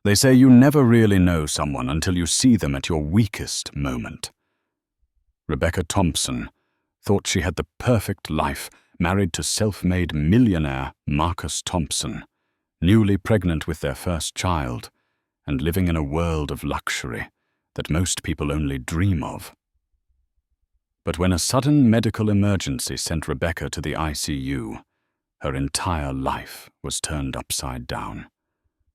They say you never really know someone until you see them at your weakest moment. Rebecca Thompson thought she had the perfect life, married to self-made millionaire Marcus Thompson, newly pregnant with their first child, and living in a world of luxury that most people only dream of. But when a sudden medical emergency sent Rebecca to the ICU, her entire life was turned upside down.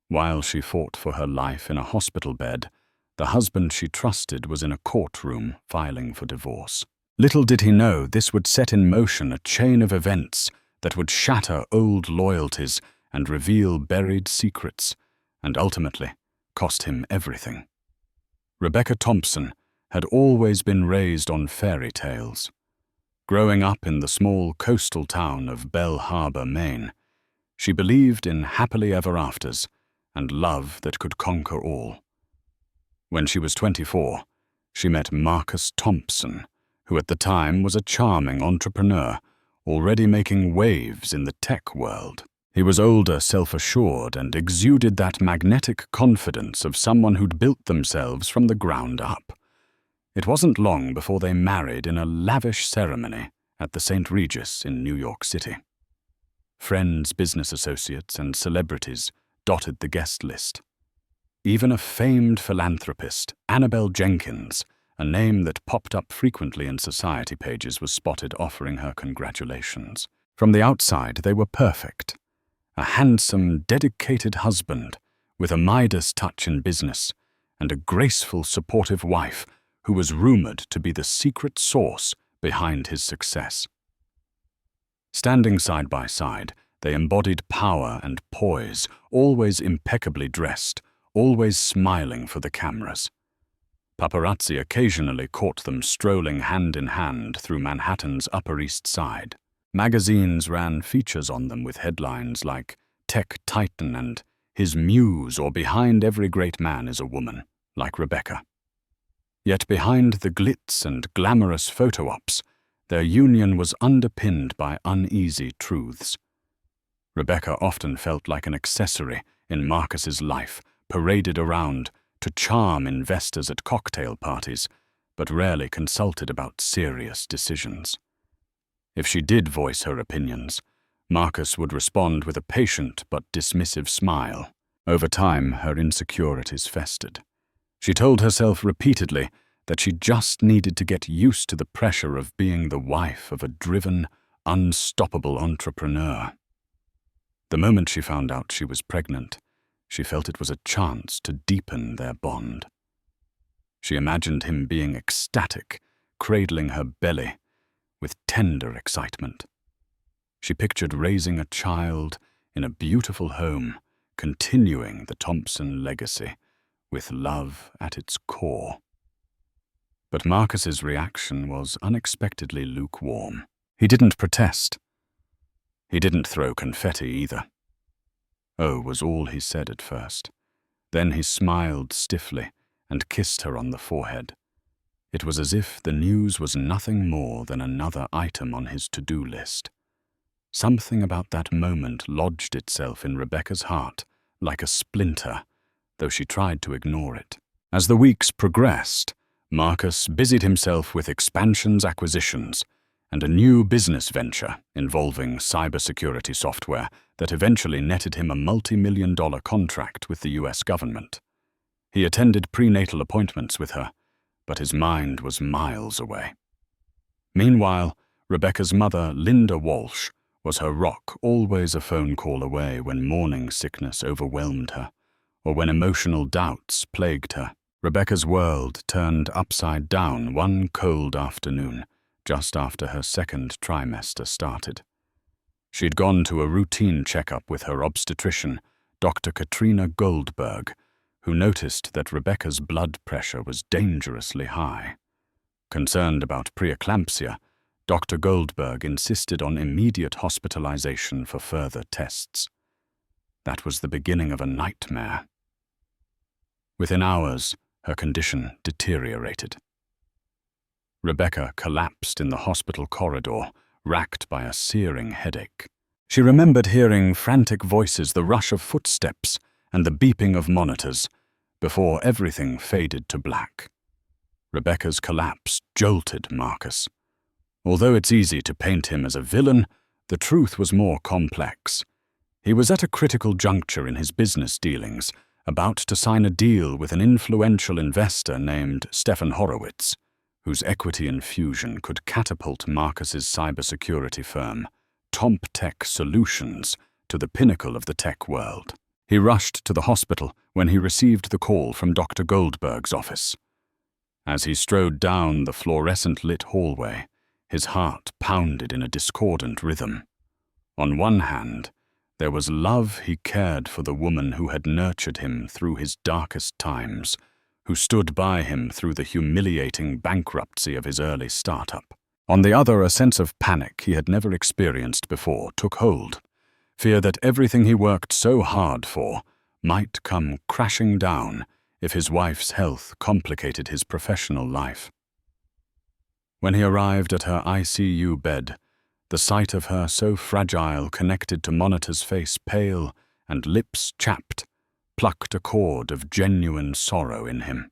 While she fought for her life in a hospital bed, the husband she trusted was in a courtroom filing for divorce. Little did he know this would set in motion a chain of events that would shatter old loyalties and reveal buried secrets, and ultimately cost him everything. Rebecca Thompson had always been raised on fairy tales. Growing up in the small coastal town of Belle Harbor, Maine, she believed in happily ever afters and love that could conquer all. When she was 24, she met Marcus Thompson, who at the time was a charming entrepreneur, already making waves in the tech world. He was older, self-assured, and exuded that magnetic confidence of someone who'd built themselves from the ground up. It wasn't long before they married in a lavish ceremony at the St. Regis in New York City. Friends, business associates, and celebrities dotted the guest list. Even a famed philanthropist, Annabelle Jenkins, a name that popped up frequently in society pages, was spotted offering her congratulations. From the outside, they were perfect. A handsome, dedicated husband with a Midas touch in business, and a graceful, supportive wife who was rumored to be the secret source behind his success. Standing side by side, they embodied power and poise, always impeccably dressed, always smiling for the cameras. Paparazzi occasionally caught them strolling hand in hand through Manhattan's Upper East Side. Magazines ran features on them with headlines like Tech Titan and His Muse, or Behind Every Great Man is a Woman, like Rebecca. Yet behind the glitz and glamorous photo ops, their union was underpinned by uneasy truths. Rebecca often felt like an accessory in Marcus's life, paraded around to charm investors at cocktail parties, but rarely consulted about serious decisions. If she did voice her opinions, Marcus would respond with a patient but dismissive smile. Over time, her insecurities festered. She told herself repeatedly that she just needed to get used to the pressure of being the wife of a driven, unstoppable entrepreneur. The moment she found out she was pregnant, she felt it was a chance to deepen their bond. She imagined him being ecstatic, cradling her belly with tender excitement. She pictured raising a child in a beautiful home, continuing the Thompson legacy, with love at its core. But Marcus's reaction was unexpectedly lukewarm. He didn't protest. He didn't throw confetti either. "Oh," was all he said at first. Then he smiled stiffly and kissed her on the forehead. It was as if the news was nothing more than another item on his to-do list. Something about that moment lodged itself in Rebecca's heart like a splinter, though she tried to ignore it. As the weeks progressed, Marcus busied himself with expansions, acquisitions, and a new business venture involving cybersecurity software that eventually netted him a multi-million-dollar contract with the US government. He attended prenatal appointments with her, but his mind was miles away. Meanwhile, Rebecca's mother, Linda Walsh, was her rock, always a phone call away when morning sickness overwhelmed her, or when emotional doubts plagued her. Rebecca's world turned upside down one cold afternoon, just after her second trimester started. She'd gone to a routine checkup with her obstetrician, Dr. Katrina Goldberg, who noticed that Rebecca's blood pressure was dangerously high. Concerned about preeclampsia, Dr. Goldberg insisted on immediate hospitalization for further tests. That was the beginning of a nightmare. Within hours, her condition deteriorated. Rebecca collapsed in the hospital corridor, racked by a searing headache. She remembered hearing frantic voices, the rush of footsteps, and the beeping of monitors, before everything faded to black. Rebecca's collapse jolted Marcus. Although it's easy to paint him as a villain, the truth was more complex. He was at a critical juncture in his business dealings, about to sign a deal with an influential investor named Stefan Horowitz, whose equity infusion could catapult Marcus's cybersecurity firm, TompTech Solutions, to the pinnacle of the tech world. He rushed to the hospital when he received the call from Dr. Goldberg's office. As he strode down the fluorescent-lit hallway, his heart pounded in a discordant rhythm. On one hand, there was love he cared for the woman who had nurtured him through his darkest times, who stood by him through the humiliating bankruptcy of his early startup. On the other, a sense of panic he had never experienced before took hold, fear that everything he worked so hard for might come crashing down if his wife's health complicated his professional life. When he arrived at her ICU bed, the sight of her so fragile, connected to Monitor's face pale and lips chapped, plucked a chord of genuine sorrow in him.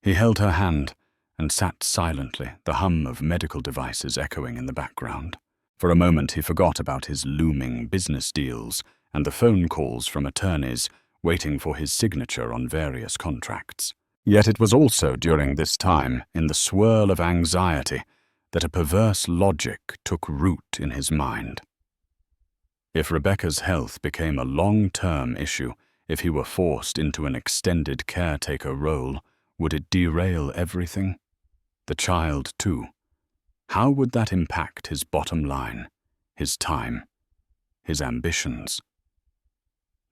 He held her hand and sat silently, the hum of medical devices echoing in the background. For a moment he forgot about his looming business deals and the phone calls from attorneys waiting for his signature on various contracts. Yet it was also during this time, in the swirl of anxiety, that a perverse logic took root in his mind. If Rebecca's health became a long-term issue, if he were forced into an extended caretaker role, would it derail everything? The child, too. How would that impact his bottom line, his time, his ambitions?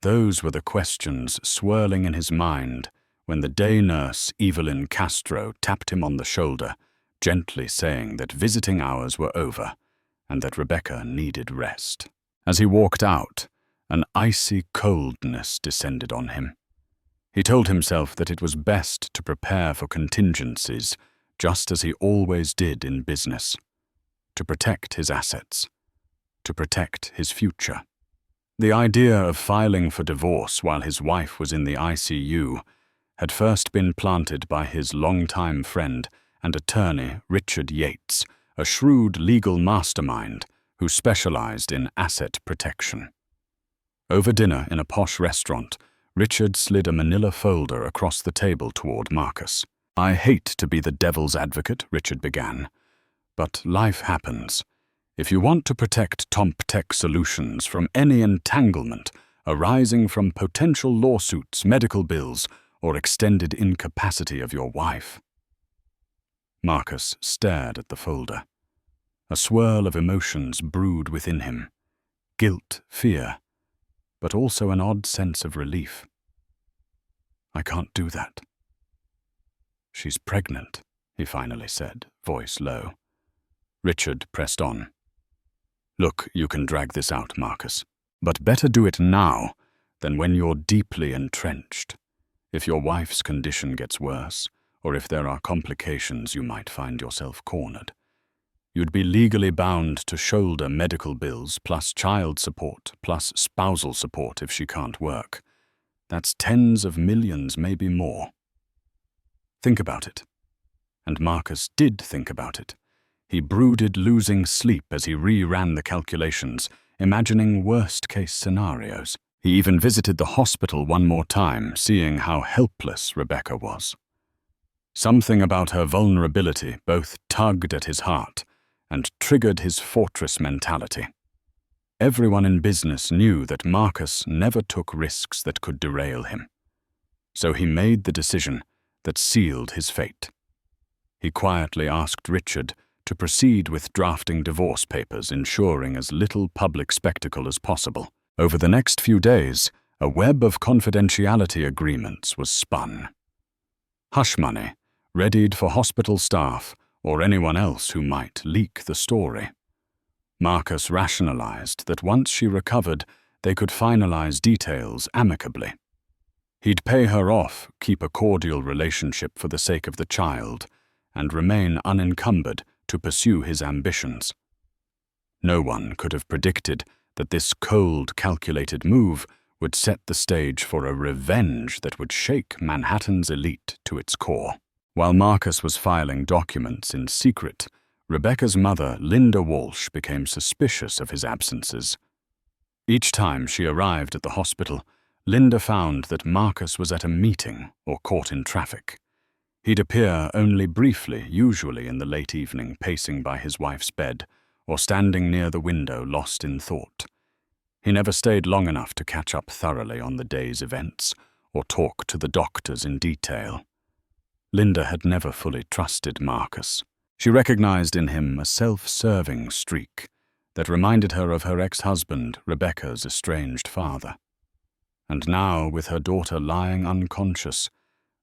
Those were the questions swirling in his mind when the day nurse, Evelyn Castro, tapped him on the shoulder, gently saying that visiting hours were over and that Rebecca needed rest. As he walked out, an icy coldness descended on him. He told himself that it was best to prepare for contingencies, just as he always did in business, to protect his assets, to protect his future. The idea of filing for divorce while his wife was in the ICU had first been planted by his longtime friend and attorney Richard Yates, a shrewd legal mastermind who specialized in asset protection. Over dinner in a posh restaurant, Richard slid a manila folder across the table toward Marcus. "I hate to be the devil's advocate," Richard began, "but life happens. If you want to protect TompTech Solutions from any entanglement arising from potential lawsuits, medical bills, or extended incapacity of your wife." Marcus stared at the folder. A swirl of emotions brewed within him. Guilt, fear, but also an odd sense of relief. "I can't do that." "She's pregnant," he finally said, voice low. Richard pressed on. "Look, you can drag this out, Marcus, but better do it now than when you're deeply entrenched. If your wife's condition gets worse, or if there are complications, you might find yourself cornered. You'd be legally bound to shoulder medical bills plus child support plus spousal support if she can't work. That's tens of millions, maybe more. Think about it." And Marcus did think about it. He brooded losing sleep as he re-ran the calculations, imagining worst-case scenarios. He even visited the hospital one more time, seeing how helpless Rebecca was. Something about her vulnerability both tugged at his heart and triggered his fortress mentality. Everyone in business knew that Marcus never took risks that could derail him. So he made the decision that sealed his fate. He quietly asked Richard to proceed with drafting divorce papers, ensuring as little public spectacle as possible. Over the next few days, a web of confidentiality agreements was spun. Hush money, readied for hospital staff or anyone else who might leak the story. Marcus rationalized that once she recovered, they could finalize details amicably. He'd pay her off, keep a cordial relationship for the sake of the child, and remain unencumbered to pursue his ambitions. No one could have predicted that this cold, calculated move would set the stage for a revenge that would shake Manhattan's elite to its core. While Marcus was filing documents in secret, Rebecca's mother, Linda Walsh, became suspicious of his absences. Each time she arrived at the hospital, Linda found that Marcus was at a meeting or caught in traffic. He'd appear only briefly, usually in the late evening, pacing by his wife's bed or standing near the window lost in thought. He never stayed long enough to catch up thoroughly on the day's events or talk to the doctors in detail. Linda had never fully trusted Marcus. She recognized in him a self-serving streak that reminded her of her ex-husband, Rebecca's estranged father. And now, with her daughter lying unconscious,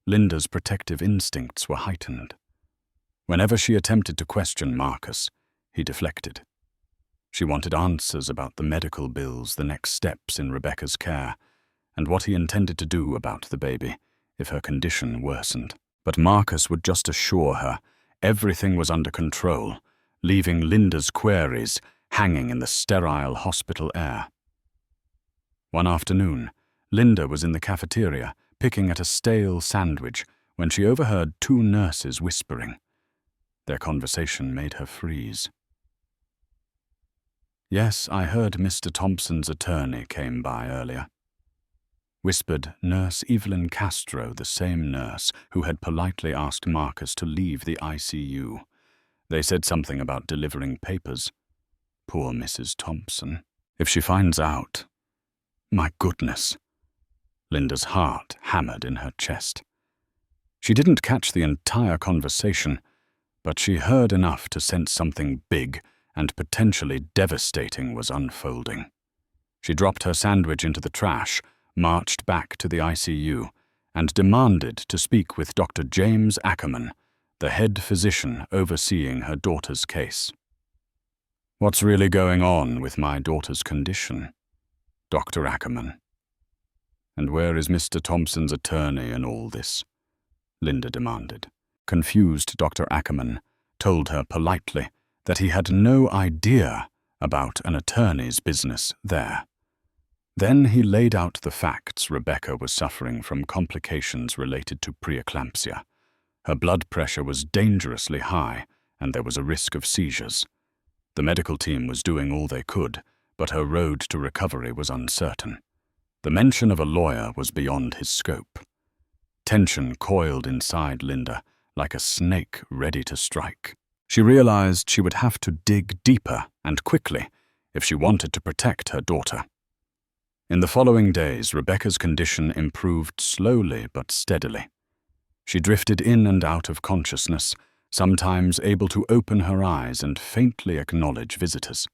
Linda's protective instincts were heightened. Whenever she attempted to question Marcus, he deflected. She wanted answers about the medical bills, the next steps in Rebecca's care, and what he intended to do about the baby if her condition worsened. But Marcus would just assure her everything was under control, leaving Linda's queries hanging in the sterile hospital air. One afternoon, Linda was in the cafeteria picking at a stale sandwich when she overheard two nurses whispering. Their conversation made her freeze. "Yes, I heard Mr. Thompson's attorney came by earlier," whispered Nurse Evelyn Castro, the same nurse who had politely asked Marcus to leave the ICU. They said something about delivering papers. Poor Mrs. Thompson. If she finds out... My goodness. Linda's heart hammered in her chest. She didn't catch the entire conversation, but she heard enough to sense something big and potentially devastating was unfolding. She dropped her sandwich into the trash, marched back to the ICU, and demanded to speak with Dr. James Ackerman, the head physician overseeing her daughter's case. "What's really going on with my daughter's condition, Dr. Ackerman? And where is Mr. Thompson's attorney in all this?" Linda demanded. Confused Dr. Ackerman told her politely that he had no idea about an attorney's business there. Then he laid out the facts. Rebecca was suffering from complications related to preeclampsia. Her blood pressure was dangerously high, and there was a risk of seizures. The medical team was doing all they could, but her road to recovery was uncertain. The mention of a lawyer was beyond his scope. Tension coiled inside Linda like a snake ready to strike. She realized she would have to dig deeper and quickly if she wanted to protect her daughter. In the following days, Rebecca's condition improved slowly but steadily. She drifted in and out of consciousness, sometimes able to open her eyes and faintly acknowledge visitors.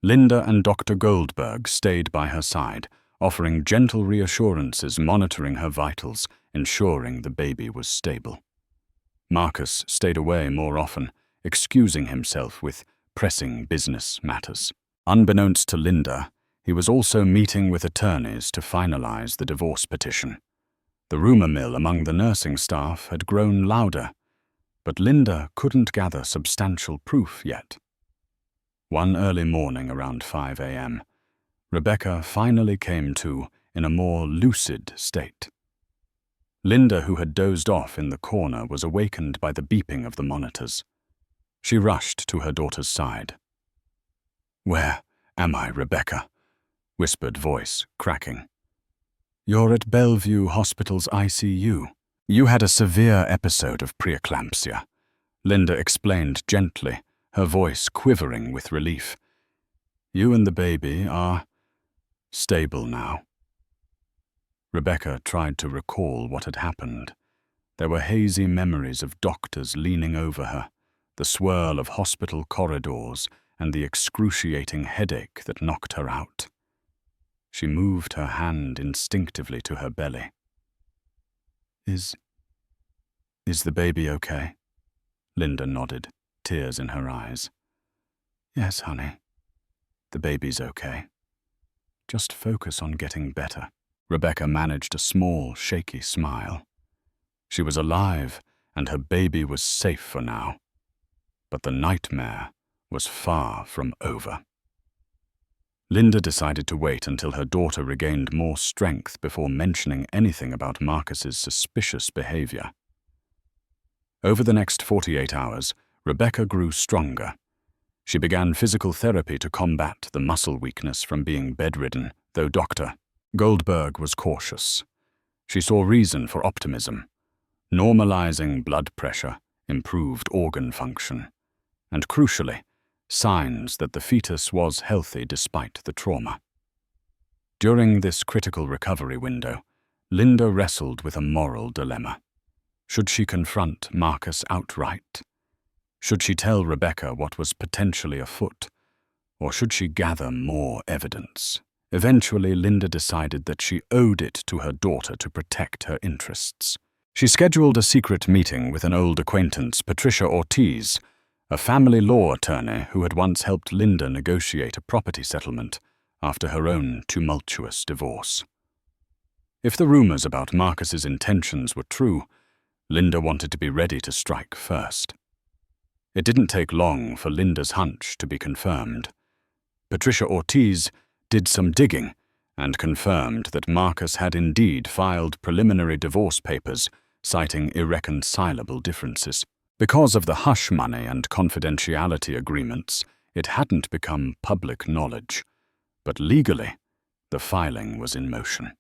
Linda and Dr. Goldberg stayed by her side, offering gentle reassurances, monitoring her vitals, ensuring the baby was stable. Marcus stayed away more often, excusing himself with pressing business matters. Unbeknownst to Linda, he was also meeting with attorneys to finalize the divorce petition. The rumor mill among the nursing staff had grown louder, but Linda couldn't gather substantial proof yet. One early morning around 5 a.m., Rebecca finally came to in a more lucid state. Linda, who had dozed off in the corner, was awakened by the beeping of the monitors. She rushed to her daughter's side. "Where am I, Rebecca?" whispered voice, cracking. "You're at Bellevue Hospital's ICU. You had a severe episode of preeclampsia," Linda explained gently, her voice quivering with relief. "You and the baby are stable now." Rebecca tried to recall what had happened. There were hazy memories of doctors leaning over her, the swirl of hospital corridors, and the excruciating headache that knocked her out. She moved her hand instinctively to her belly. Is the baby okay?" Linda nodded, tears in her eyes. "Yes, honey. The baby's okay. Just focus on getting better." Rebecca managed a small, shaky smile. She was alive, and her baby was safe for now. But the nightmare was far from over. Linda decided to wait until her daughter regained more strength before mentioning anything about Marcus's suspicious behavior. Over the next 48 hours, Rebecca grew stronger. She began physical therapy to combat the muscle weakness from being bedridden, though Dr. Goldberg was cautious. She saw reason for optimism. Normalizing blood pressure, improved organ function, and crucially, signs that the fetus was healthy despite the trauma. During this critical recovery window, Linda wrestled with a moral dilemma. Should she confront Marcus outright? Should she tell Rebecca what was potentially afoot? Or should she gather more evidence? Eventually, Linda decided that she owed it to her daughter to protect her interests. She scheduled a secret meeting with an old acquaintance, Patricia Ortiz, a family law attorney who had once helped Linda negotiate a property settlement after her own tumultuous divorce. If the rumors about Marcus's intentions were true, Linda wanted to be ready to strike first. It didn't take long for Linda's hunch to be confirmed. Patricia Ortiz did some digging and confirmed that Marcus had indeed filed preliminary divorce papers citing irreconcilable differences. Because of the hush money and confidentiality agreements, it hadn't become public knowledge, but legally, the filing was in motion.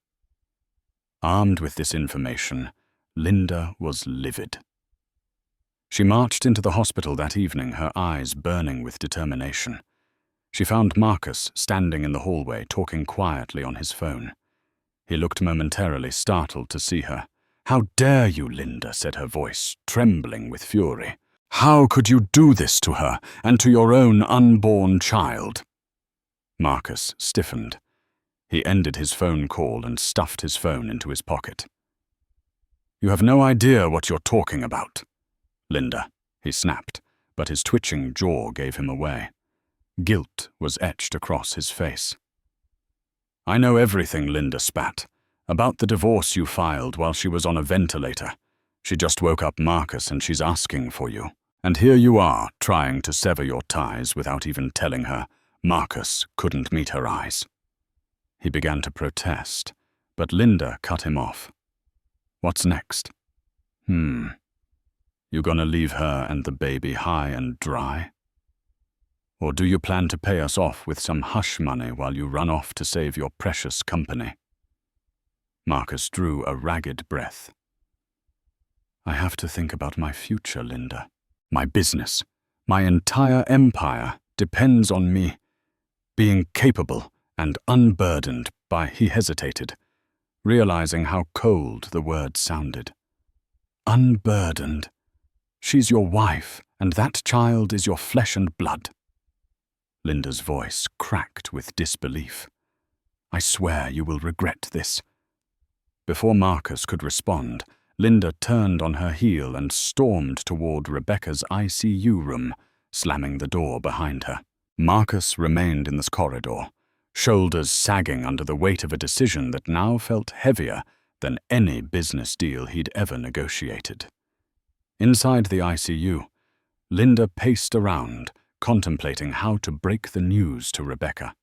Armed with this information, Linda was livid. She marched into the hospital that evening, her eyes burning with determination. She found Marcus standing in the hallway, talking quietly on his phone. He looked momentarily startled to see her. "How dare you, Linda," said her voice, trembling with fury. "How could you do this to her and to your own unborn child?" Marcus stiffened. He ended his phone call and stuffed his phone into his pocket. "You have no idea what you're talking about, Linda," he snapped, but his twitching jaw gave him away. Guilt was etched across his face. "I know everything," Linda spat, "about the divorce you filed while she was on a ventilator. She just woke up Marcus and she's asking for you. And here you are, trying to sever your ties without even telling her Marcus couldn't meet her eyes." He began to protest, but Linda cut him off. "What's next? You gonna leave her and the baby high and dry? Or do you plan to pay us off with some hush money while you run off to save your precious company?" Marcus drew a ragged breath. "I have to think about my future, Linda. My business, my entire empire depends on me being capable and unburdened by—" He hesitated, realizing how cold the word sounded. "Unburdened? She's your wife, and that child is your flesh and blood." Linda's voice cracked with disbelief. "I swear you will regret this." Before Marcus could respond, Linda turned on her heel and stormed toward Rebecca's ICU room, slamming the door behind her. Marcus remained in the corridor, shoulders sagging under the weight of a decision that now felt heavier than any business deal he'd ever negotiated. Inside the ICU, Linda paced around, contemplating how to break the news to Rebecca.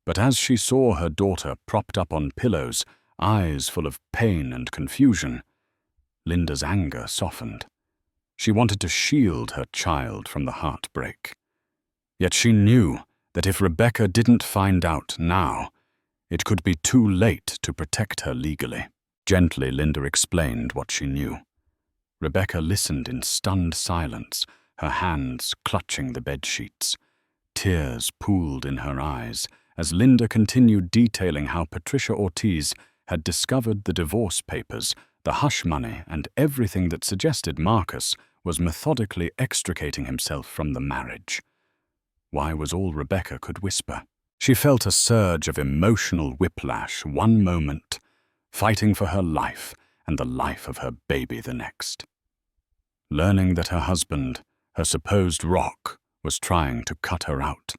But as she saw her daughter propped up on pillows, eyes full of pain and confusion, Linda's anger softened. She wanted to shield her child from the heartbreak. Yet she knew that if Rebecca didn't find out now, it could be too late to protect her legally. Gently, Linda explained what she knew. Rebecca listened in stunned silence, her hands clutching the bedsheets. Tears pooled in her eyes as Linda continued detailing how Patricia Ortiz had discovered the divorce papers, the hush money, and everything that suggested Marcus was methodically extricating himself from the marriage. Why was all Rebecca could whisper. She felt a surge of emotional whiplash one moment, fighting for her life and the life of her baby the next. Learning that her husband, her supposed rock, was trying to cut her out.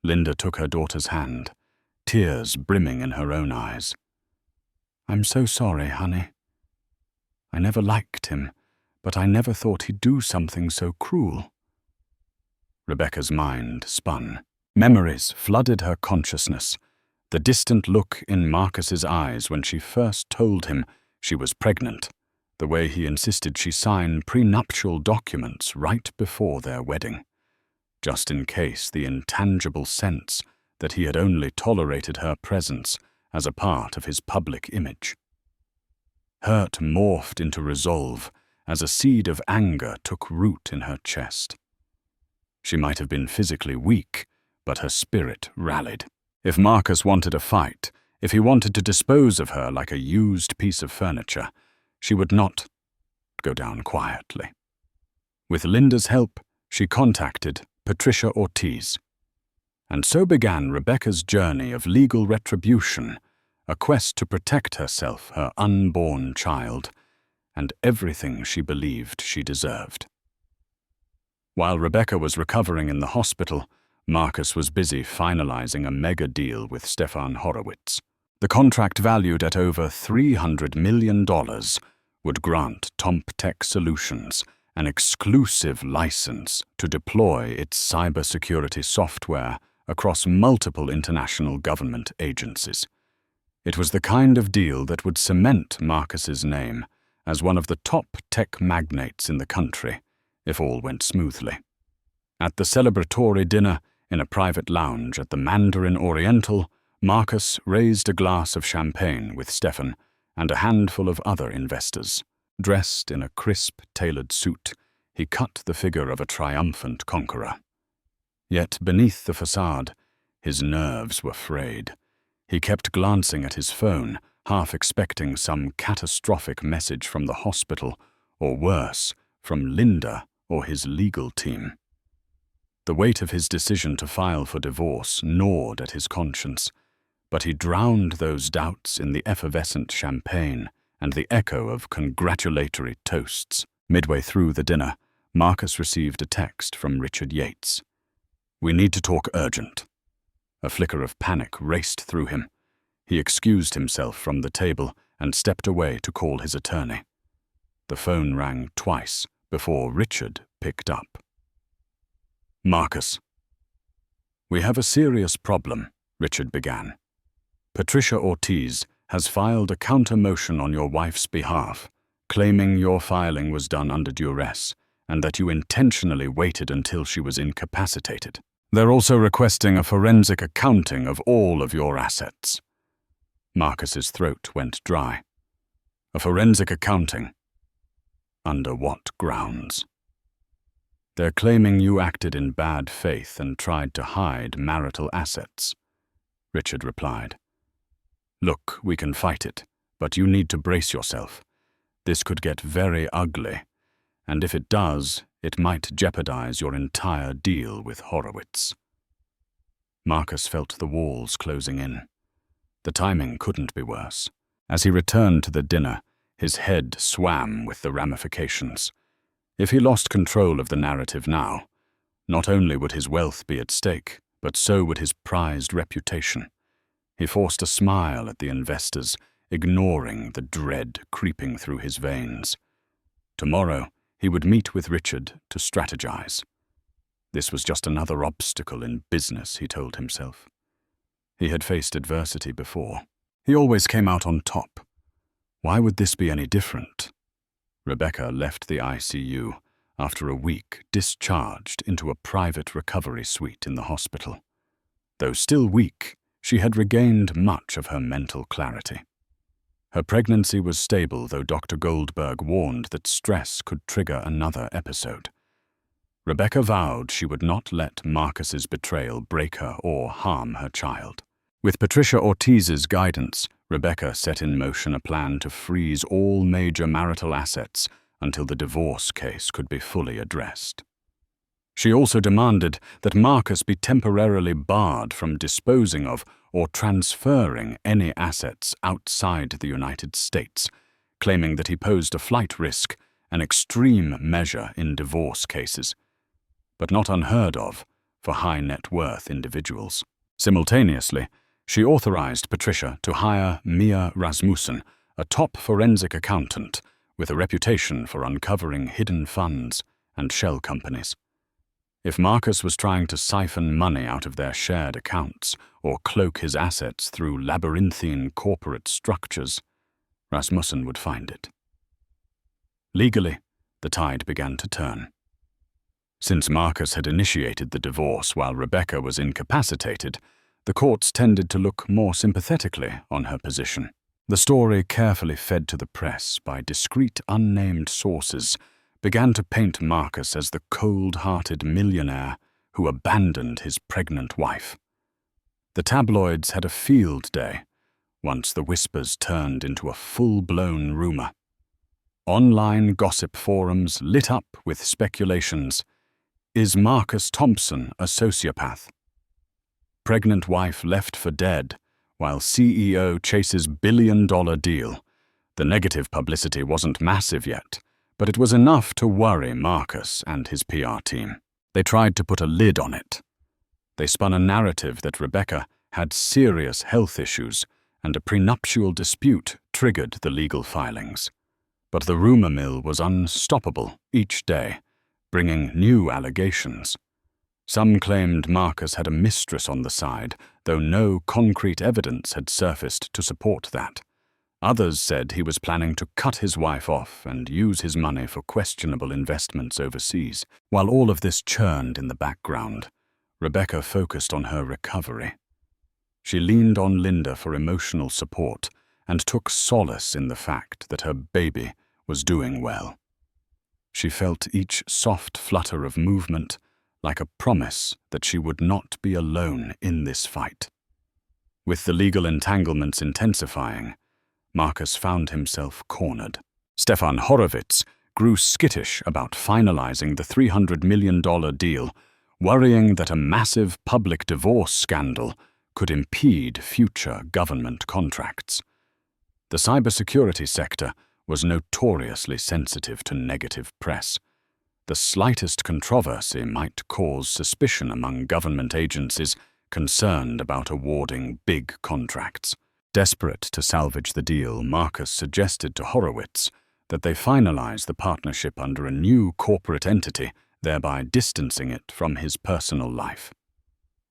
Linda took her daughter's hand, tears brimming in her own eyes. "I'm so sorry, honey. I never liked him, but I never thought he'd do something so cruel." Rebecca's mind spun. Memories flooded her consciousness. The distant look in Marcus's eyes when she first told him she was pregnant, the way he insisted she sign prenuptial documents right before their wedding, just in case, the intangible sense that he had only tolerated her presence as a part of his public image. Hurt morphed into resolve as a seed of anger took root in her chest. She might have been physically weak, but her spirit rallied. If Marcus wanted a fight, if he wanted to dispose of her like a used piece of furniture, she would not go down quietly. With Linda's help, she contacted Patricia Ortiz. And so began Rebecca's journey of legal retribution, a quest to protect herself, her unborn child, and everything she believed she deserved. While Rebecca was recovering in the hospital, Marcus was busy finalizing a mega deal with Stefan Horowitz. The contract, valued at over $300 million, would grant TompTech Solutions an exclusive license to deploy its cybersecurity software across multiple international government agencies. It was the kind of deal that would cement Marcus's name as one of the top tech magnates in the country, if all went smoothly. At the celebratory dinner in a private lounge at the Mandarin Oriental, Marcus raised a glass of champagne with Stefan and a handful of other investors. Dressed in a crisp, tailored suit, he cut the figure of a triumphant conqueror. Yet beneath the facade, his nerves were frayed. He kept glancing at his phone, half expecting some catastrophic message from the hospital, or worse, from Linda or his legal team. The weight of his decision to file for divorce gnawed at his conscience, but he drowned those doubts in the effervescent champagne and the echo of congratulatory toasts. Midway through the dinner, Marcus received a text from Richard Yates. "We need to talk urgent." A flicker of panic raced through him. He excused himself from the table and stepped away to call his attorney. The phone rang twice before Richard picked up. "Marcus." "We have a serious problem," Richard began. "Patricia Ortiz has filed a counter-motion on your wife's behalf, claiming your filing was done under duress and that you intentionally waited until she was incapacitated. They're also requesting a forensic accounting of all of your assets." Marcus's throat went dry. "A forensic accounting? Under what grounds?" "They're claiming you acted in bad faith and tried to hide marital assets," Richard replied. "Look, we can fight it, but you need to brace yourself. This could get very ugly, and if it does, it might jeopardize your entire deal with Horowitz." Marcus felt the walls closing in. The timing couldn't be worse. As he returned to the dinner, his head swam with the ramifications. If he lost control of the narrative now, not only would his wealth be at stake, but so would his prized reputation. He forced a smile at the investors, ignoring the dread creeping through his veins. Tomorrow, he would meet with Richard to strategize. This was just another obstacle in business, he told himself. He had faced adversity before. He always came out on top. Why would this be any different? Rebecca left the ICU after a week, discharged into a private recovery suite in the hospital. Though still weak, she had regained much of her mental clarity. Her pregnancy was stable, though Dr. Goldberg warned that stress could trigger another episode. Rebecca vowed she would not let Marcus's betrayal break her or harm her child. With Patricia Ortiz's guidance, Rebecca set in motion a plan to freeze all major marital assets until the divorce case could be fully addressed. She also demanded that Marcus be temporarily barred from disposing of or transferring any assets outside the United States, claiming that he posed a flight risk, an extreme measure in divorce cases, but not unheard of for high-net-worth individuals. Simultaneously, she authorized Patricia to hire Mia Rasmussen, a top forensic accountant with a reputation for uncovering hidden funds and shell companies. If Marcus was trying to siphon money out of their shared accounts or cloak his assets through labyrinthine corporate structures, Rasmussen would find it. Legally, the tide began to turn. Since Marcus had initiated the divorce while Rebecca was incapacitated, the courts tended to look more sympathetically on her position. The story, carefully fed to the press by discreet unnamed sources, began to paint Marcus as the cold-hearted millionaire who abandoned his pregnant wife. The tabloids had a field day once the whispers turned into a full-blown rumor. Online gossip forums lit up with speculations. Is Marcus Thompson a sociopath? Pregnant wife left for dead, while CEO chases billion-dollar deal. The negative publicity wasn't massive yet, but it was enough to worry Marcus and his PR team. They tried to put a lid on it. They spun a narrative that Rebecca had serious health issues and a prenuptial dispute triggered the legal filings. But the rumor mill was unstoppable each day, bringing new allegations. Some claimed Marcus had a mistress on the side, though no concrete evidence had surfaced to support that. Others said he was planning to cut his wife off and use his money for questionable investments overseas. While all of this churned in the background, Rebecca focused on her recovery. She leaned on Linda for emotional support and took solace in the fact that her baby was doing well. She felt each soft flutter of movement like a promise that she would not be alone in this fight. With the legal entanglements intensifying, Marcus found himself cornered. Stefan Horowitz grew skittish about finalizing the $300 million deal, worrying that a massive public divorce scandal could impede future government contracts. The cybersecurity sector was notoriously sensitive to negative press. The slightest controversy might cause suspicion among government agencies concerned about awarding big contracts. Desperate to salvage the deal, Marcus suggested to Horowitz that they finalize the partnership under a new corporate entity, thereby distancing it from his personal life.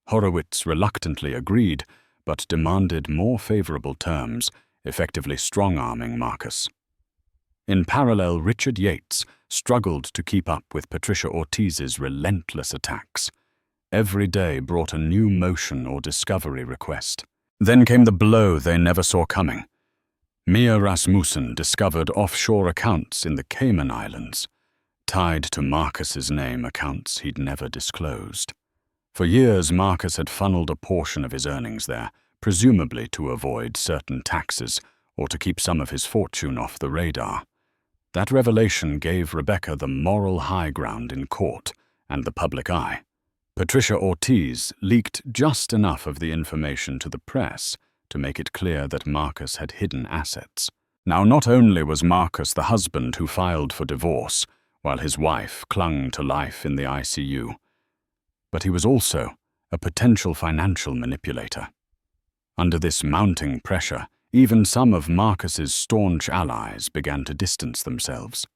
Horowitz reluctantly agreed, but demanded more favorable terms, effectively strong-arming Marcus. In parallel, Richard Yates struggled to keep up with Patricia Ortiz's relentless attacks. Every day brought a new motion or discovery request. Then came the blow they never saw coming. Mia Rasmussen discovered offshore accounts in the Cayman Islands, tied to Marcus's name, accounts he'd never disclosed. For years, Marcus had funneled a portion of his earnings there, presumably to avoid certain taxes or to keep some of his fortune off the radar. That revelation gave Rebecca the moral high ground in court and the public eye. Patricia Ortiz leaked just enough of the information to the press to make it clear that Marcus had hidden assets. Now, not only was Marcus the husband who filed for divorce while his wife clung to life in the ICU, but he was also a potential financial manipulator. Under this mounting pressure, even some of Marcus's staunch allies began to distance themselves.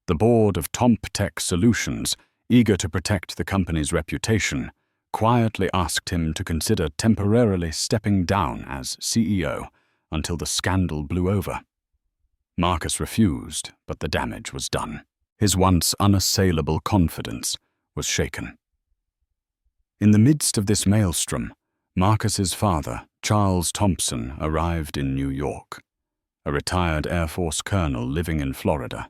The board of TompTech Solutions, eager to protect the company's reputation, quietly asked him to consider temporarily stepping down as CEO until the scandal blew over. Marcus refused, but the damage was done. His once unassailable confidence was shaken. In the midst of this maelstrom, Marcus's father, Charles Thompson, arrived in New York. A retired Air Force colonel living in Florida,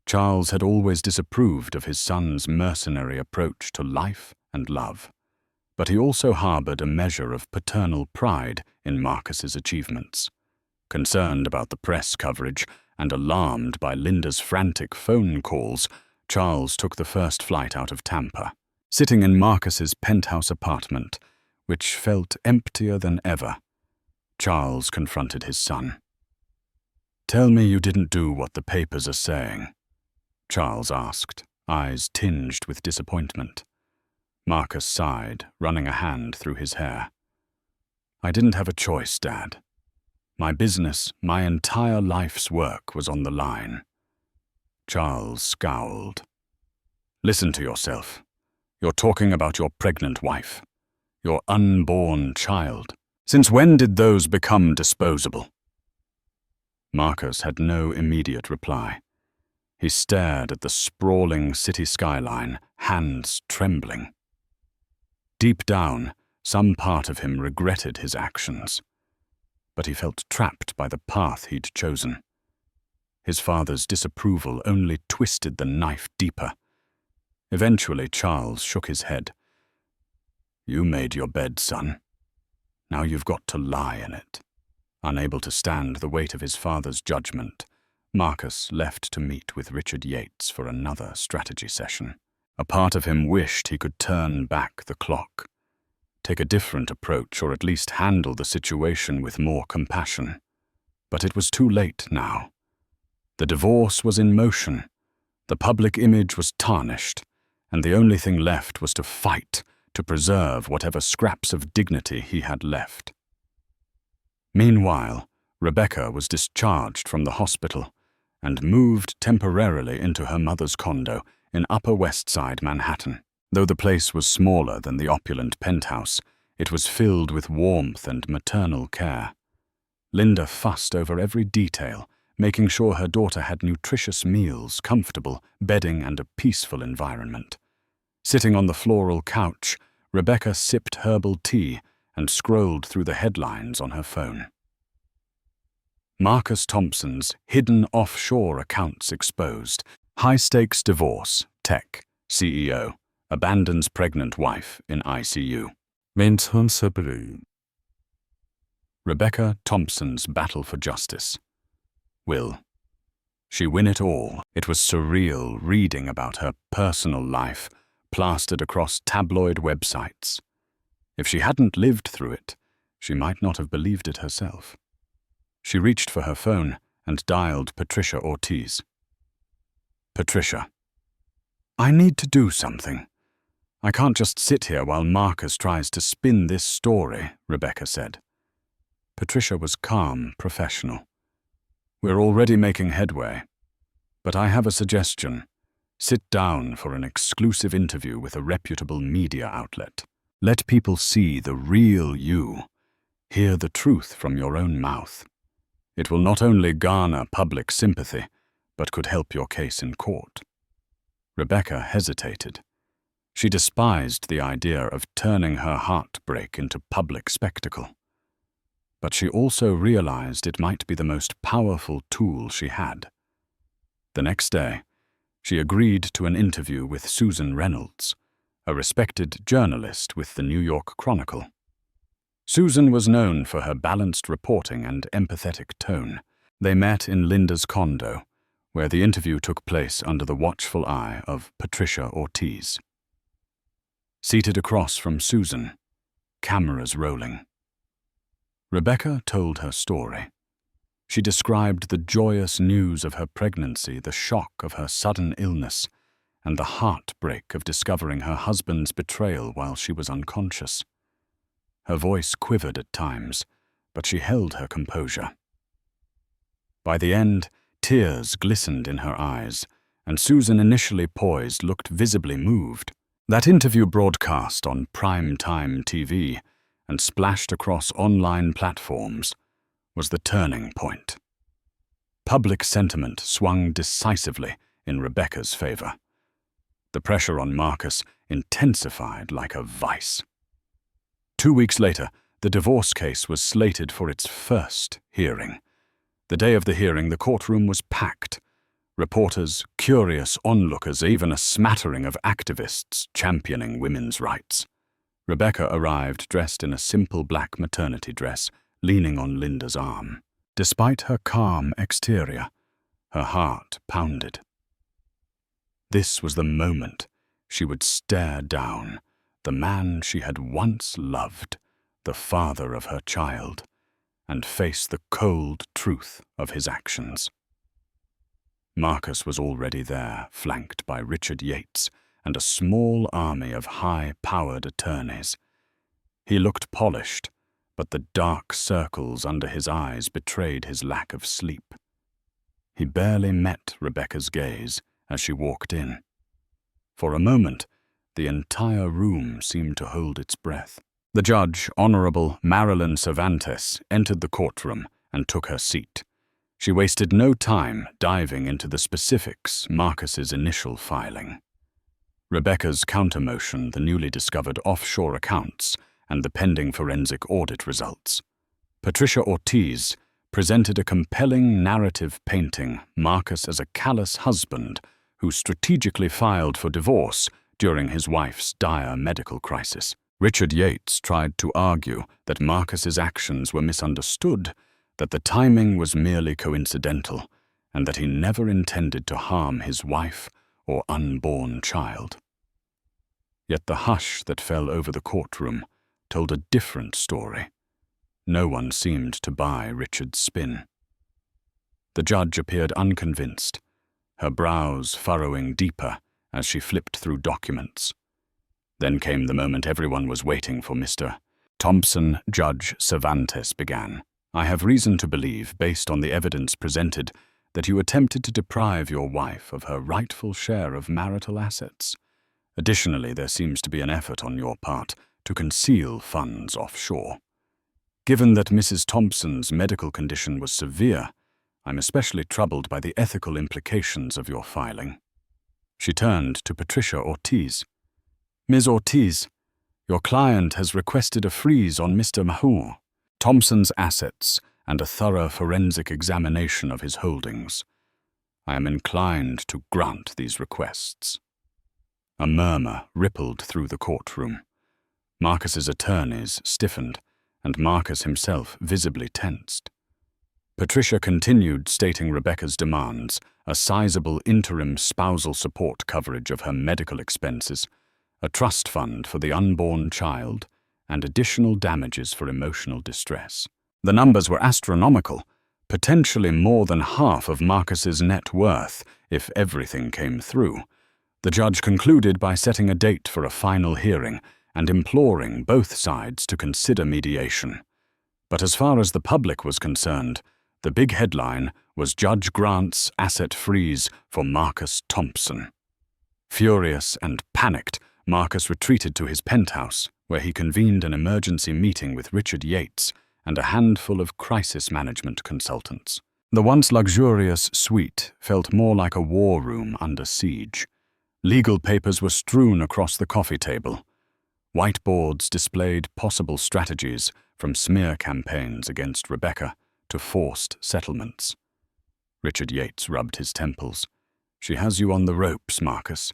Charles had always disapproved of his son's mercenary approach to life and love, but he also harbored a measure of paternal pride in Marcus's achievements. Concerned about the press coverage and alarmed by Linda's frantic phone calls, Charles took the first flight out of Tampa. Sitting in Marcus's penthouse apartment, which felt emptier than ever, Charles confronted his son. "Tell me you didn't do what the papers are saying," Charles asked, eyes tinged with disappointment. Marcus sighed, running a hand through his hair. "I didn't have a choice, Dad. My business, my entire life's work was on the line." Charles scowled. "Listen to yourself. You're talking about your pregnant wife, your unborn child. Since when did those become disposable? Marcus had no immediate reply. He stared at the sprawling city skyline, hands trembling. Deep down, some part of him regretted his actions, but he felt trapped by the path he'd chosen. His father's disapproval only twisted the knife deeper. Eventually, Charles shook his head. You made your bed, son. Now you've got to lie in it. Unable to stand the weight of his father's judgment, Marcus left to meet with Richard Yates for another strategy session. A part of him wished he could turn back the clock, take a different approach, or at least handle the situation with more compassion. But it was too late now. The divorce was in motion, the public image was tarnished, and the only thing left was to fight to preserve whatever scraps of dignity he had left. Meanwhile, Rebecca was discharged from the hospital and moved temporarily into her mother's condo in Upper West Side Manhattan. Though the place was smaller than the opulent penthouse, it was filled with warmth and maternal care. Linda fussed over every detail, making sure her daughter had nutritious meals, comfortable bedding, and a peaceful environment. Sitting on the floral couch, Rebecca sipped herbal tea and scrolled through the headlines on her phone. Marcus Thompson's hidden offshore accounts exposed. High-stakes divorce, tech, CEO, abandons pregnant wife in ICU. Rebecca Thompson's battle for justice. Will she win it all? It was surreal reading about her personal life plastered across tabloid websites. If she hadn't lived through it, she might not have believed it herself. She reached for her phone and dialed Patricia Ortiz. Patricia. I need to do something. I can't just sit here while Marcus tries to spin this story, Rebecca said. Patricia was calm, professional. We're already making headway, but I have a suggestion. Sit down for an exclusive interview with a reputable media outlet. Let people see the real you. Hear the truth from your own mouth. It will not only garner public sympathy, but could help your case in court. Rebecca hesitated. She despised the idea of turning her heartbreak into public spectacle. But she also realized it might be the most powerful tool she had. The next day, she agreed to an interview with Susan Reynolds, a respected journalist with the New York Chronicle. Susan was known for her balanced reporting and empathetic tone. They met in Linda's condo, where the interview took place under the watchful eye of Patricia Ortiz. Seated across from Susan, cameras rolling, Rebecca told her story. She described the joyous news of her pregnancy, the shock of her sudden illness, and the heartbreak of discovering her husband's betrayal while she was unconscious. Her voice quivered at times, but she held her composure. By the end, tears glistened in her eyes, and Susan, initially poised, looked visibly moved. That interview broadcast on prime-time TV and splashed across online platforms was the turning point. Public sentiment swung decisively in Rebecca's favor. The pressure on Marcus intensified like a vice. 2 weeks later, the divorce case was slated for its first hearing. The day of the hearing, the courtroom was packed. Reporters, curious onlookers, even a smattering of activists championing women's rights. Rebecca arrived dressed in a simple black maternity dress, leaning on Linda's arm. Despite her calm exterior, her heart pounded. This was the moment she would stare down the man she had once loved, the father of her child, and face the cold truth of his actions. Marcus was already there, flanked by Richard Yates and a small army of high-powered attorneys. He looked polished, but the dark circles under his eyes betrayed his lack of sleep. He barely met Rebecca's gaze as she walked in. For a moment, The entire room seemed to hold its breath. The judge, Honorable Marilyn Cervantes, entered the courtroom and took her seat. She wasted no time diving into the specifics Marcus's initial filing. Rebecca's countermotion, the newly discovered offshore accounts, and the pending forensic audit results. Patricia Ortiz presented a compelling narrative painting Marcus as a callous husband who strategically filed for divorce during his wife's dire medical crisis. Richard Yates tried to argue that Marcus's actions were misunderstood, that the timing was merely coincidental, and that he never intended to harm his wife or unborn child. Yet the hush that fell over the courtroom told a different story. No one seemed to buy Richard's spin. The judge appeared unconvinced, her brows furrowing deeper as she flipped through documents. Then came the moment everyone was waiting for. Mr. Thompson, Judge Cervantes began. I have reason to believe, based on the evidence presented, that you attempted to deprive your wife of her rightful share of marital assets. Additionally, there seems to be an effort on your part to conceal funds offshore. Given that Mrs. Thompson's medical condition was severe, I'm especially troubled by the ethical implications of your filing. She turned to Patricia Ortiz. Ms. Ortiz, your client has requested a freeze on Mr. Mahou Thompson's assets and a thorough forensic examination of his holdings. I am inclined to grant these requests. A murmur rippled through the courtroom. Marcus's attorneys stiffened, and Marcus himself visibly tensed. Patricia continued stating Rebecca's demands, a sizable interim spousal support coverage of her medical expenses, a trust fund for the unborn child, and additional damages for emotional distress. The numbers were astronomical, potentially more than half of Marcus's net worth if everything came through. The judge concluded by setting a date for a final hearing and imploring both sides to consider mediation. But as far as the public was concerned, the big headline was Judge grants asset freeze for Marcus Thompson. Furious and panicked, Marcus retreated to his penthouse, where he convened an emergency meeting with Richard Yates and a handful of crisis management consultants. The once luxurious suite felt more like a war room under siege. Legal papers were strewn across the coffee table. Whiteboards displayed possible strategies, from smear campaigns against Rebecca to forced settlements. Richard Yates rubbed his temples. She has you on the ropes, Marcus.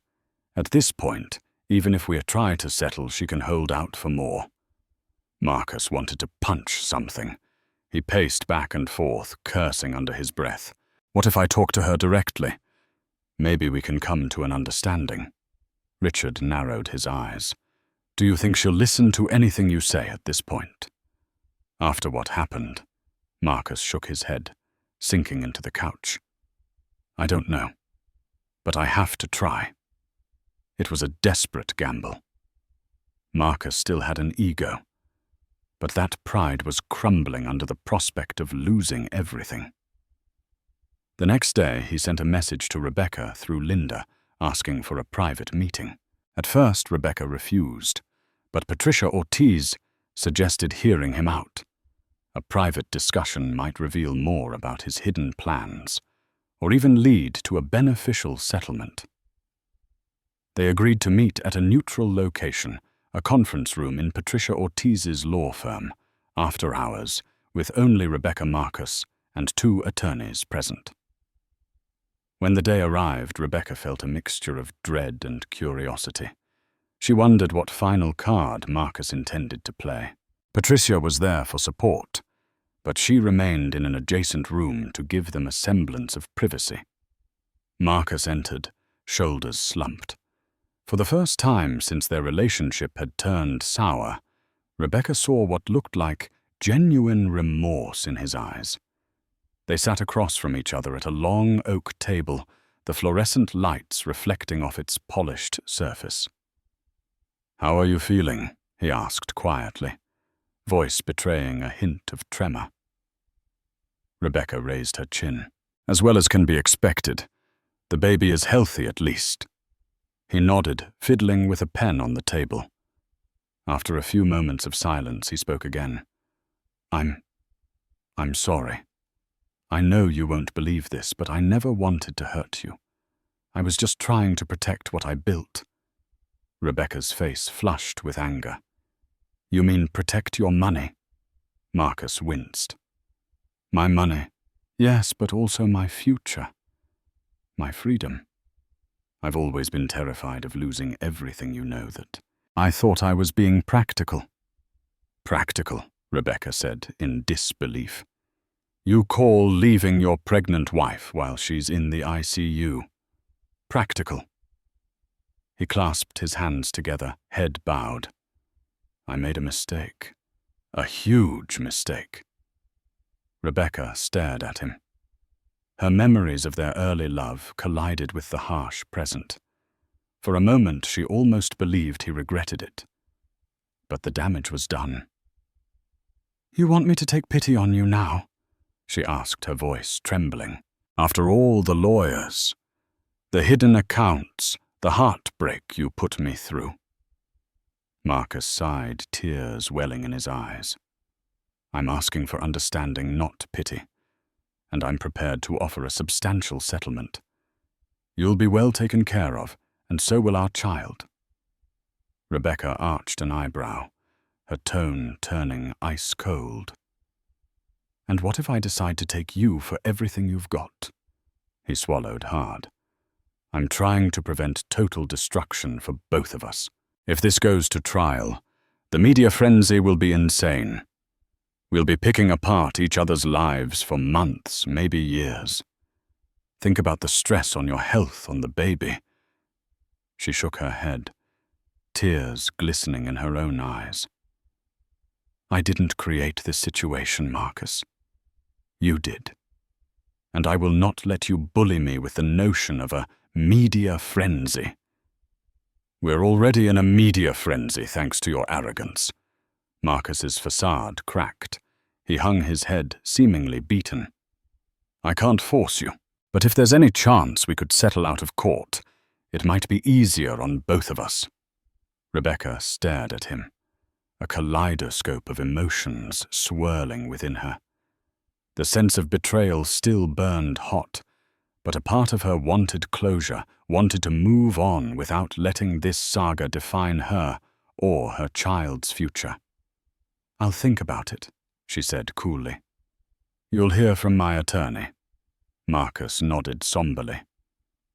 At this point, even if we try to settle, she can hold out for more. Marcus wanted to punch something. He paced back and forth, cursing under his breath. What if I talk to her directly? Maybe we can come to an understanding. Richard narrowed his eyes. Do you think she'll listen to anything you say at this point? After what happened, Marcus shook his head, sinking into the couch. I don't know, but I have to try. It was a desperate gamble. Marcus still had an ego, but that pride was crumbling under the prospect of losing everything. The next day, he sent a message to Rebecca through Linda, asking for a private meeting. At first, Rebecca refused, but Patricia Ortiz suggested hearing him out. A private discussion might reveal more about his hidden plans, or even lead to a beneficial settlement. They agreed to meet at a neutral location, a conference room in Patricia Ortiz's law firm, after hours, with only Rebecca Marcus and 2 attorneys present. When the day arrived, Rebecca felt a mixture of dread and curiosity. She wondered what final card Marcus intended to play. Patricia was there for support, but she remained in an adjacent room to give them a semblance of privacy. Marcus entered, shoulders slumped. For the first time since their relationship had turned sour, Rebecca saw what looked like genuine remorse in his eyes. They sat across from each other at a long oak table, the fluorescent lights reflecting off its polished surface. "How are you feeling?" he asked quietly, voice betraying a hint of tremor. Rebecca raised her chin. "As well as can be expected. The baby is healthy, at least." He nodded, fiddling with a pen on the table. After a few moments of silence, he spoke again. I'm sorry. I know you won't believe this, but I never wanted to hurt you. I was just trying to protect what I built. Rebecca's face flushed with anger. You mean protect your money? Marcus winced. My money? Yes, but also my future. My freedom. I've always been terrified of losing everything, you know that. I thought I was being practical. Practical, Rebecca said in disbelief. You call leaving your pregnant wife while she's in the ICU practical? He clasped his hands together, head bowed. I made a mistake. A huge mistake. Rebecca stared at him. Her memories of their early love collided with the harsh present. For a moment, she almost believed he regretted it. But the damage was done. You want me to take pity on you now? She asked, her voice trembling. After all the lawyers, the hidden accounts, the heartbreak you put me through. Marcus sighed, tears welling in his eyes. I'm asking for understanding, not pity, and I'm prepared to offer a substantial settlement. You'll be well taken care of, and so will our child. Rebecca arched an eyebrow, her tone turning ice cold. And what if I decide to take you for everything you've got? He swallowed hard. I'm trying to prevent total destruction for both of us. If this goes to trial, the media frenzy will be insane. We'll be picking apart each other's lives for months, maybe years. Think about the stress on your health, on the baby. She shook her head, tears glistening in her own eyes. I didn't create this situation, Marcus. You did. And I will not let you bully me with the notion of a media frenzy. We're already in a media frenzy thanks to your arrogance. Marcus's facade cracked. He hung his head, seemingly beaten. I can't force you, but if there's any chance we could settle out of court, it might be easier on both of us. Rebecca stared at him, a kaleidoscope of emotions swirling within her. The sense of betrayal still burned hot, but a part of her wanted closure, wanted to move on without letting this saga define her or her child's future. I'll think about it, she said coolly. You'll hear from my attorney. Marcus nodded somberly.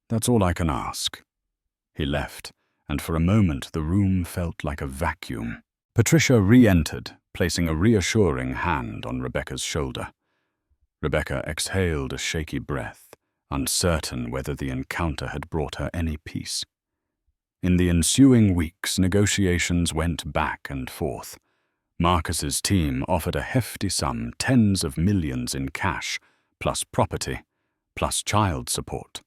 That's all I can ask. He left, and for a moment the room felt like a vacuum. Patricia re-entered, placing a reassuring hand on Rebecca's shoulder. Rebecca exhaled a shaky breath, uncertain whether the encounter had brought her any peace. In the ensuing weeks, negotiations went back and forth. Marcus's team offered a hefty sum, tens of millions in cash, plus property, plus child support.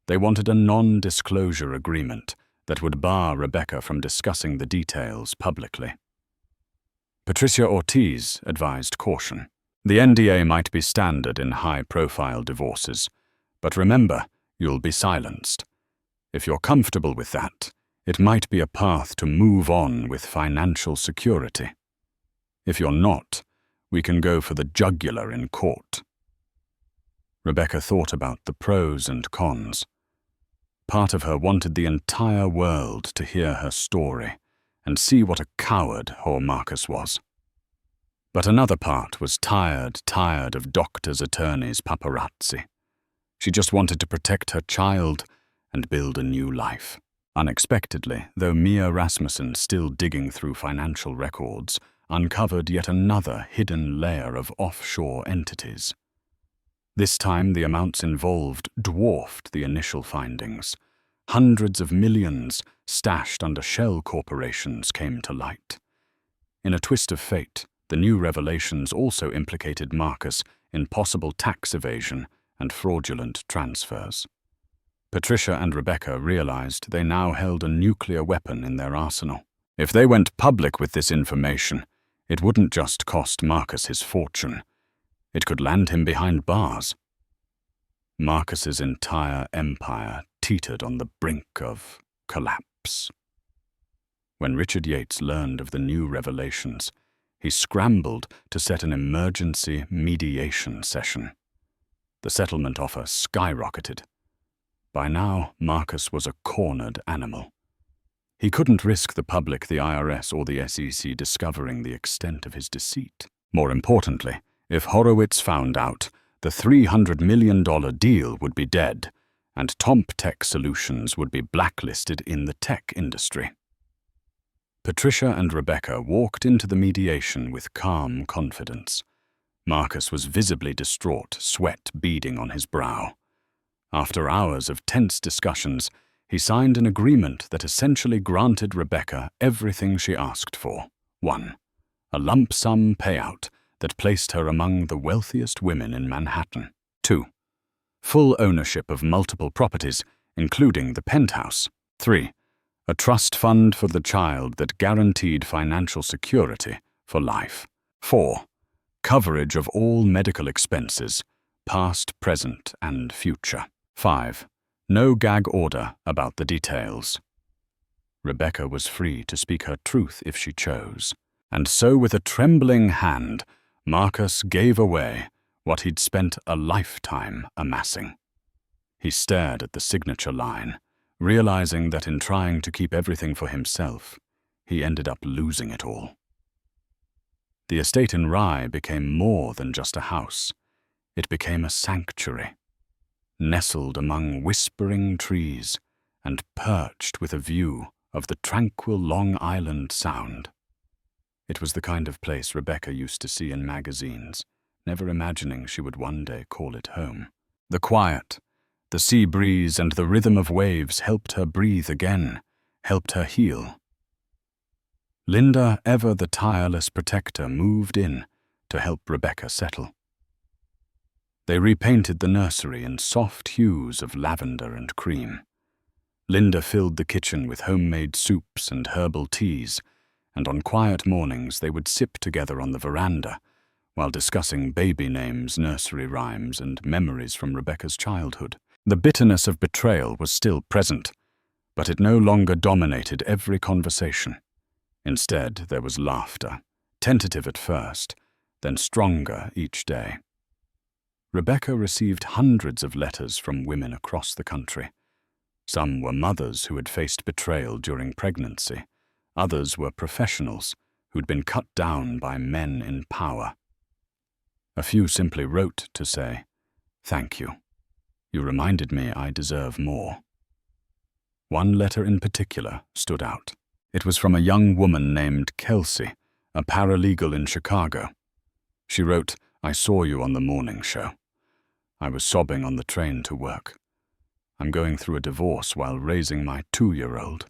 They wanted a non-disclosure agreement that would bar Rebecca from discussing the details publicly. Patricia Ortiz advised caution. The NDA might be standard in high-profile divorces, but remember, you'll be silenced. If you're comfortable with that, it might be a path to move on with financial security. If you're not, we can go for the jugular in court. Rebecca thought about the pros and cons. Part of her wanted the entire world to hear her story and see what a coward poor Marcus was. But another part was tired of doctors, attorneys, paparazzi. She just wanted to protect her child and build a new life. Unexpectedly, though Mia Rasmussen, still digging through financial records, uncovered yet another hidden layer of offshore entities. This time, the amounts involved dwarfed the initial findings. Hundreds of millions stashed under shell corporations came to light. In a twist of fate, the new revelations also implicated Marcus in possible tax evasion and fraudulent transfers. Patricia and Rebecca realized they now held a nuclear weapon in their arsenal. If they went public with this information, it wouldn't just cost Marcus his fortune. It could land him behind bars. Marcus's entire empire teetered on the brink of collapse. When Richard Yates learned of the new revelations, he scrambled to set an emergency mediation session. The settlement offer skyrocketed. By now, Marcus was a cornered animal. He couldn't risk the public, the IRS, or the SEC discovering the extent of his deceit. More importantly, if Horowitz found out, the $300 million deal would be dead, and TompTech Solutions would be blacklisted in the tech industry. Patricia and Rebecca walked into the mediation with calm confidence. Marcus was visibly distraught, sweat beading on his brow. After hours of tense discussions, he signed an agreement that essentially granted Rebecca everything she asked for. 1. A lump sum payout that placed her among the wealthiest women in Manhattan. 2. Full ownership of multiple properties, including the penthouse. 3. A trust fund for the child that guaranteed financial security for life. 4. Coverage of all medical expenses, past, present, and future. 5. No gag order about the details. Rebecca was free to speak her truth if she chose, and so with a trembling hand, Marcus gave away what he'd spent a lifetime amassing. He stared at the signature line, realizing that in trying to keep everything for himself, he ended up losing it all. The estate in Rye became more than just a house. It became a sanctuary, nestled among whispering trees and perched with a view of the tranquil Long Island Sound. It was the kind of place Rebecca used to see in magazines, never imagining she would one day call it home. The quiet, the sea breeze and the rhythm of waves helped her breathe again, helped her heal. Linda, ever the tireless protector, moved in to help Rebecca settle. They repainted the nursery in soft hues of lavender and cream. Linda filled the kitchen with homemade soups and herbal teas, and on quiet mornings they would sip together on the veranda while discussing baby names, nursery rhymes, and memories from Rebecca's childhood. The bitterness of betrayal was still present, but it no longer dominated every conversation. Instead, there was laughter, tentative at first, then stronger each day. Rebecca received hundreds of letters from women across the country. Some were mothers who had faced betrayal during pregnancy. Others were professionals who'd been cut down by men in power. A few simply wrote to say, "Thank you. You reminded me I deserve more." One letter in particular stood out. It was from a young woman named Kelsey, a paralegal in Chicago. She wrote, "I saw you on the morning show. I was sobbing on the train to work. I'm going through a divorce while raising my 2-year-old.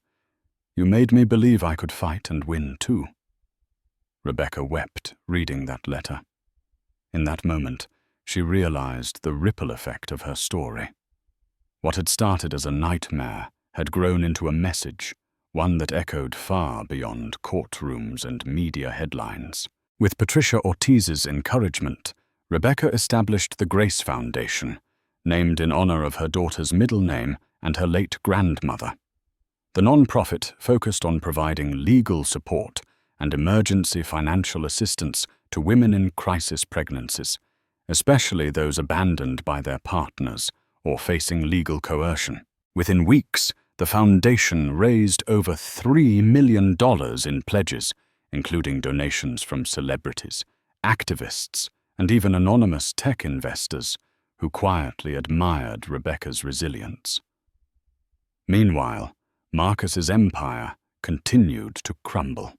You made me believe I could fight and win too." Rebecca wept reading that letter. In that moment, she realized the ripple effect of her story. What had started as a nightmare had grown into a message, one that echoed far beyond courtrooms and media headlines. With Patricia Ortiz's encouragement, Rebecca established the Grace Foundation, named in honor of her daughter's middle name and her late grandmother. The nonprofit focused on providing legal support and emergency financial assistance to women in crisis pregnancies, especially those abandoned by their partners or facing legal coercion. Within weeks, the foundation raised over $3 million in pledges, including donations from celebrities, activists, and even anonymous tech investors who quietly admired Rebecca's resilience. Meanwhile, Marcus's empire continued to crumble.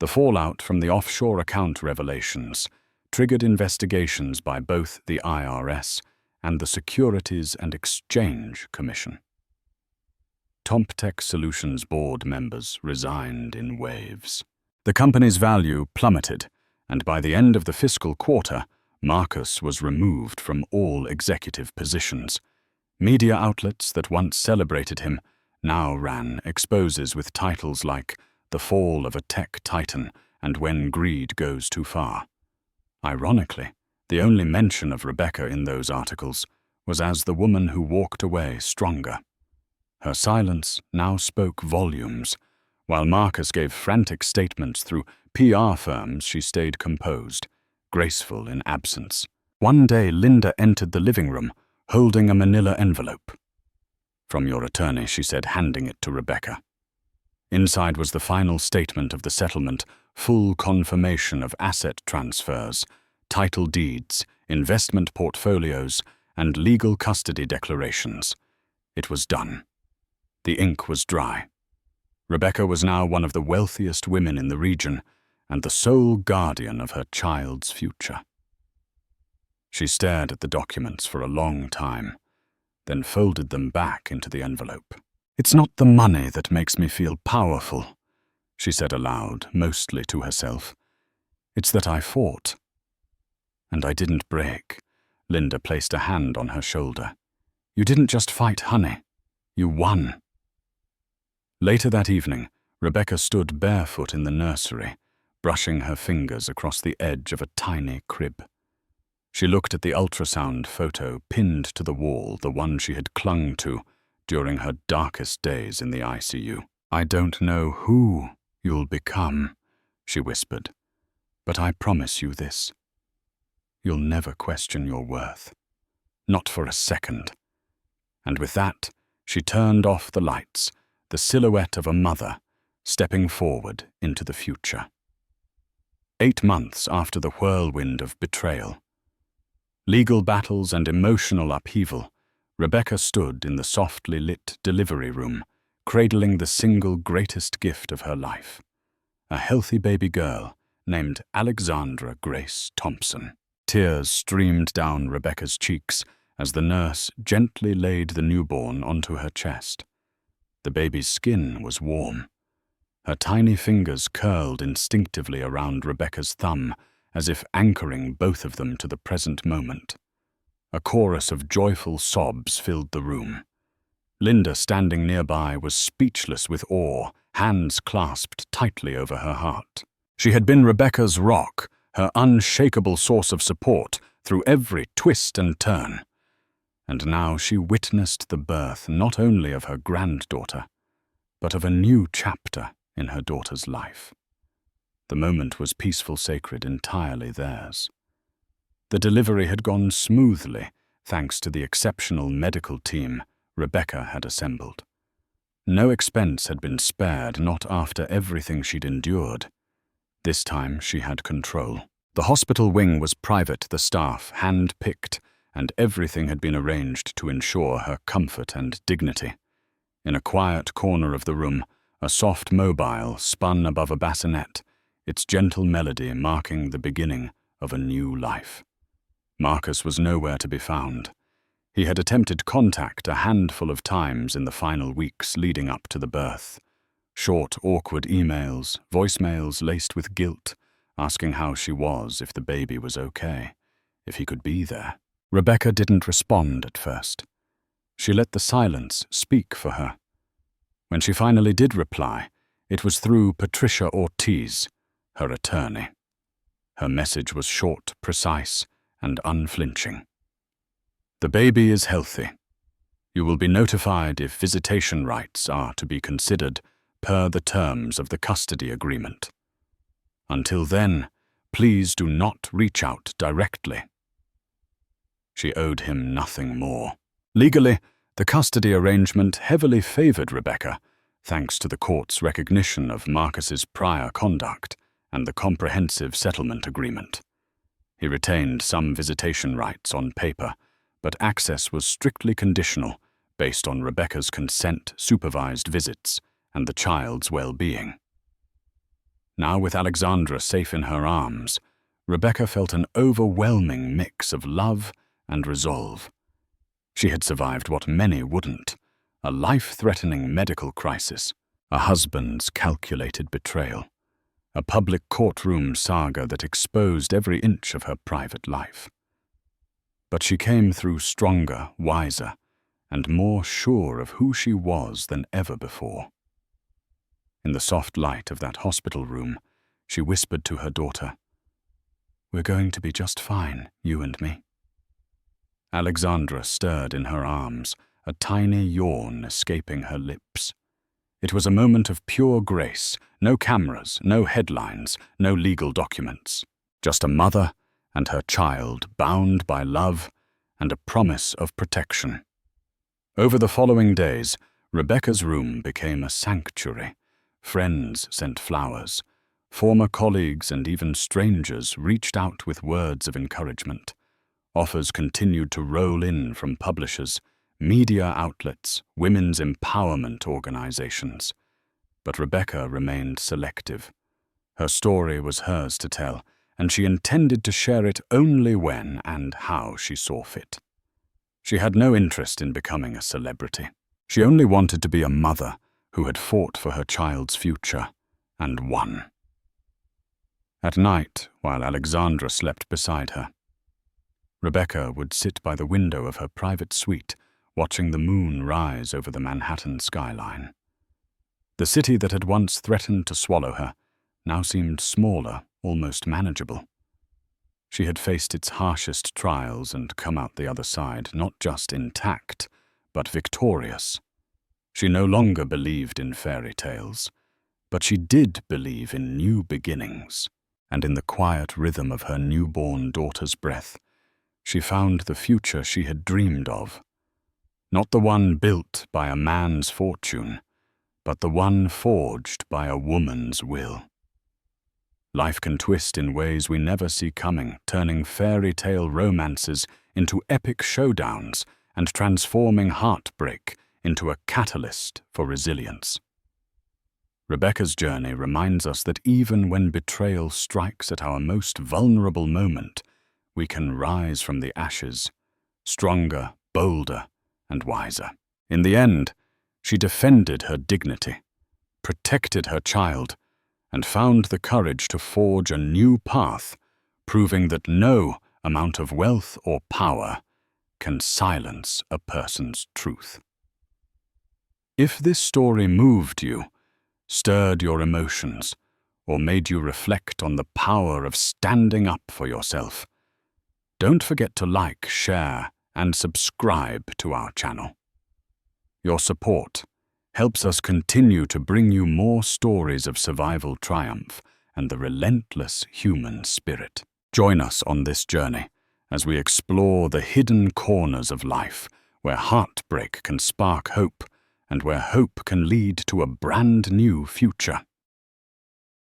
The fallout from the offshore account revelations triggered investigations by both the IRS and the Securities and Exchange Commission. TompTech Solutions board members resigned in waves. The company's value plummeted, and by the end of the fiscal quarter, Marcus was removed from all executive positions. Media outlets that once celebrated him now ran exposes with titles like "The Fall of a Tech Titan" and "When Greed Goes Too Far." Ironically, the only mention of Rebecca in those articles was as the woman who walked away stronger. Her silence now spoke volumes. While Marcus gave frantic statements through PR firms, she stayed composed, graceful in absence. One day, Linda entered the living room, holding a manila envelope. "From your attorney," she said, handing it to Rebecca. Inside was the final statement of the settlement, full confirmation of asset transfers, title deeds, investment portfolios, and legal custody declarations. It was done. The ink was dry. Rebecca was now one of the wealthiest women in the region and the sole guardian of her child's future. She stared at the documents for a long time, then folded them back into the envelope. "It's not the money that makes me feel powerful," she said aloud, mostly to herself. "It's that I fought. And I didn't break." Linda placed a hand on her shoulder. "You didn't just fight, honey. You won." Later that evening, Rebecca stood barefoot in the nursery, brushing her fingers across the edge of a tiny crib. She looked at the ultrasound photo pinned to the wall, the one she had clung to during her darkest days in the ICU. "I don't know who you'll become," she whispered, "but I promise you this. You'll never question your worth. Not for a second." And with that, she turned off the lights, the silhouette of a mother, stepping forward into the future. 8 months after the whirlwind of betrayal, legal battles and emotional upheaval, Rebecca stood in the softly lit delivery room, cradling the single greatest gift of her life, a healthy baby girl named Alexandra Grace Thompson. Tears streamed down Rebecca's cheeks as the nurse gently laid the newborn onto her chest. The baby's skin was warm. Her tiny fingers curled instinctively around Rebecca's thumb, as if anchoring both of them to the present moment. A chorus of joyful sobs filled the room. Linda, standing nearby, was speechless with awe, hands clasped tightly over her heart. She had been Rebecca's rock, her unshakable source of support through every twist and turn. And now she witnessed the birth not only of her granddaughter, but of a new chapter in her daughter's life. The moment was peaceful, sacred, entirely theirs. The delivery had gone smoothly, thanks to the exceptional medical team Rebecca had assembled. No expense had been spared, not after everything she'd endured. This time she had control. The hospital wing was private, the staff hand-picked, and everything had been arranged to ensure her comfort and dignity. In a quiet corner of the room, a soft mobile spun above a bassinet, its gentle melody marking the beginning of a new life. Marcus was nowhere to be found. He had attempted contact a handful of times in the final weeks leading up to the birth. Short, awkward emails, voicemails laced with guilt, asking how she was, if the baby was okay, if he could be there. Rebecca didn't respond at first. She let the silence speak for her. When she finally did reply, it was through Patricia Ortiz, her attorney. Her message was short, precise, and unflinching. "The baby is healthy. You will be notified if visitation rights are to be considered per the terms of the custody agreement. Until then, please do not reach out directly." She owed him nothing more. Legally, the custody arrangement heavily favored Rebecca, thanks to the court's recognition of Marcus's prior conduct and the comprehensive settlement agreement. He retained some visitation rights on paper, but access was strictly conditional, based on Rebecca's consent, supervised visits, and the child's well-being. Now, with Alexandra safe in her arms, Rebecca felt an overwhelming mix of love and resolve. She had survived what many wouldn't: a life-threatening medical crisis, a husband's calculated betrayal, a public courtroom saga that exposed every inch of her private life. But she came through stronger, wiser, and more sure of who she was than ever before. In the soft light of that hospital room, she whispered to her daughter, "We're going to be just fine, you and me." Alexandra stirred in her arms, a tiny yawn escaping her lips. It was a moment of pure grace, no cameras, no headlines, no legal documents. Just a mother and her child bound by love and a promise of protection. Over the following days, Rebecca's room became a sanctuary. Friends sent flowers. Former colleagues and even strangers reached out with words of encouragement. Offers continued to roll in from publishers, media outlets, women's empowerment organizations. But Rebecca remained selective. Her story was hers to tell, and she intended to share it only when and how she saw fit. She had no interest in becoming a celebrity. She only wanted to be a mother who had fought for her child's future and won. At night, while Alexandra slept beside her, Rebecca would sit by the window of her private suite, watching the moon rise over the Manhattan skyline. The city that had once threatened to swallow her now seemed smaller, almost manageable. She had faced its harshest trials and come out the other side not just intact, but victorious. She no longer believed in fairy tales, but she did believe in new beginnings, and in the quiet rhythm of her newborn daughter's breath, she found the future she had dreamed of. Not the one built by a man's fortune, but the one forged by a woman's will. Life can twist in ways we never see coming, turning fairy tale romances into epic showdowns and transforming heartbreak into a catalyst for resilience. Rebecca's journey reminds us that even when betrayal strikes at our most vulnerable moment, we can rise from the ashes, stronger, bolder, and wiser. In the end, she defended her dignity, protected her child, and found the courage to forge a new path, proving that no amount of wealth or power can silence a person's truth. If this story moved you, stirred your emotions, or made you reflect on the power of standing up for yourself, don't forget to like, share, and subscribe to our channel. Your support helps us continue to bring you more stories of survival triumph and the relentless human spirit. Join us on this journey as we explore the hidden corners of life where heartbreak can spark hope and where hope can lead to a brand new future.